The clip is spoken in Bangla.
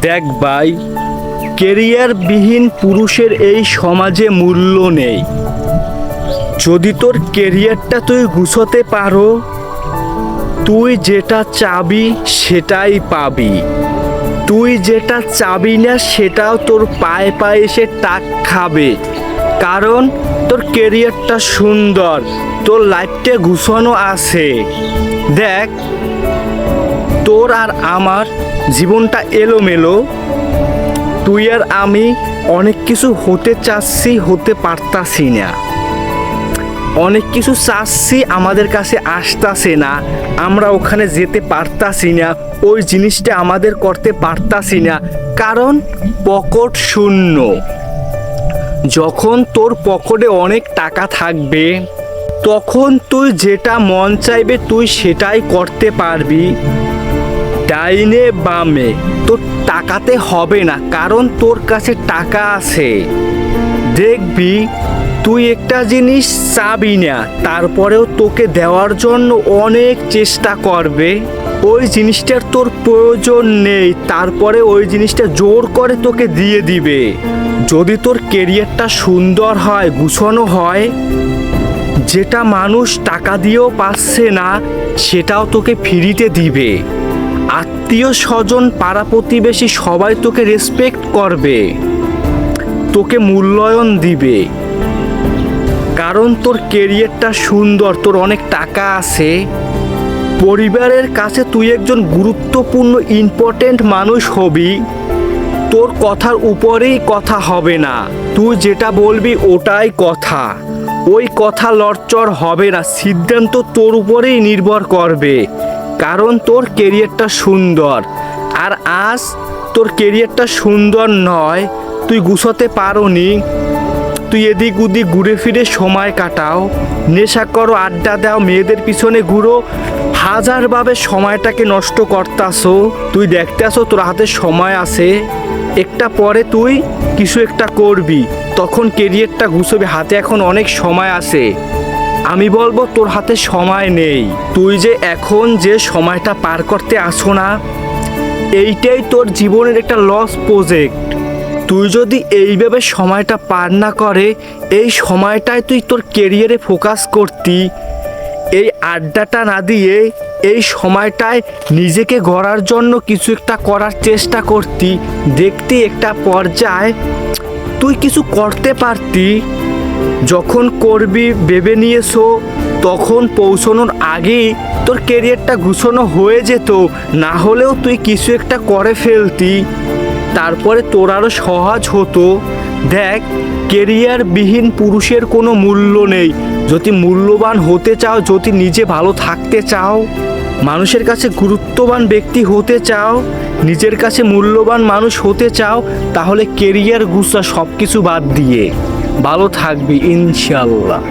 দেখ ভাই, কেরিয়ারবিহীন পুরুষের এই সমাজে মূল্য নেই। যদি তোর কেরিয়ারটা তুই গুছোতে পারো, তুই যেটা চাবি সেটাই পাবি। তুই যেটা চাবি না সেটাও তোর পায়ে পায়ে এসে টাক খাবে। কারণ তোর কেরিয়ারটা সুন্দর, তোর লাইফটা গুছানো আছে। দেখ, তোর আর আমার জীবনটা এলোমেলো। তুই আর আমি অনেক কিছু হতে চাচ্ছি, হতে পারতাছি না। অনেক কিছু চাচ্ছি, আমাদের কাছে আসতাছে না। আমরা ওখানে যেতে পারতাছি না, ওই জিনিসটা আমাদের করতে পারতাছি না, কারণ পকেট শূন্য। যখন তোর পকেটে অনেক টাকা থাকবে, তখন তুই যেটা মন চাইবে তুই সেটাই করতে পারবি। ডাইনে বামে তোর টাকাতে হবে না, কারণ তোর কাছে টাকা আছে। দেখবি তুই একটা জিনিস চাবি না, তারপরেও তোকে দেওয়ার জন্য অনেক চেষ্টা করবে। ওই জিনিসটার তোর প্রয়োজন নেই, তারপরে ওই জিনিসটা জোর করে তোকে দিয়ে দিবে। যদি তোর কেরিয়ারটা সুন্দর হয়, গুছানো হয়, যেটা মানুষ টাকা দিয়েও পাচ্ছে না সেটাও তোকে ফ্রিতে দিবে। আত্মীয় স্বজন, পাড়া প্রতিবেশী সবাই তোকে রেসপেক্ট করবে, তোকে মূল্যায়ন দিবে। কারণ তোর কেরিয়ারটা সুন্দর, তোর অনেক টাকা আছে। পরিবারের কাছে তুই একজন গুরুত্বপূর্ণ ইম্পর্টেন্ট মানুষ হবি। তোর কথার উপরেই কথা হবে না, তুই যেটা বলবি ওটাই কথা। ওই কথা লড়চড় হবে না, সিদ্ধান্ত তোর উপরেই নির্ভর করবে। কারণ তোর কেরিয়ারটা সুন্দর। আর আজ তোর কেরিয়ারটা সুন্দর নয়, তুই গুছাতে পারোনি, তুই এদিক ওদিক ঘুরে ফিরে সময় কাটাও, নেশা করো, আড্ডা দাও, মেয়েদের পিছনে ঘুরো, হাজারভাবে সময়টাকে নষ্ট করতাছো। তুই দেখতেছো তোর হাতে সময় আছে, একটা পরে তুই কিছু একটা করবি, তখন কেরিয়ারটা গুছাবি। হাতে এখন অনেক সময় আছে। আমি বলবো তোর হাতে সময় নেই। তুই যে এখন যে সময়টা পার করতে আসো না, এইটাই তোর জীবনের একটা লস প্রজেক্ট। তুই যদি এইভাবে সময়টা পার না করে, এই সময়টায় তুই তোর কেরিয়ারে ফোকাস করতি, এই আড্ডাটা না দিয়ে এই সময়টায় নিজেকে গড়ার জন্য কিছু একটা করার চেষ্টা করতি, দেখতি একটা পর্যায়ে তুই কিছু করতে পারতি। যখন করবি ভেবে নিয়েছো, তখন পৌঁছানোর আগেই তোর কেরিয়ারটা গুছানো হয়ে যেত, না হলেও তুই কিছু একটা করে ফেলতি, তারপরে তোর আরও সহজ হতো। দেখ, কেরিয়ারবিহীন পুরুষের কোনো মূল্য নেই। যদি মূল্যবান হতে চাও, যদি নিজে ভালো থাকতে চাও, মানুষের কাছে গুরুত্ববান ব্যক্তি হতে চাও, নিজের কাছে মূল্যবান মানুষ হতে চাও, তাহলে কেরিয়ার গুছা সব কিছু বাদ দিয়ে ভালো থাকবি ইনশাল্লাহ।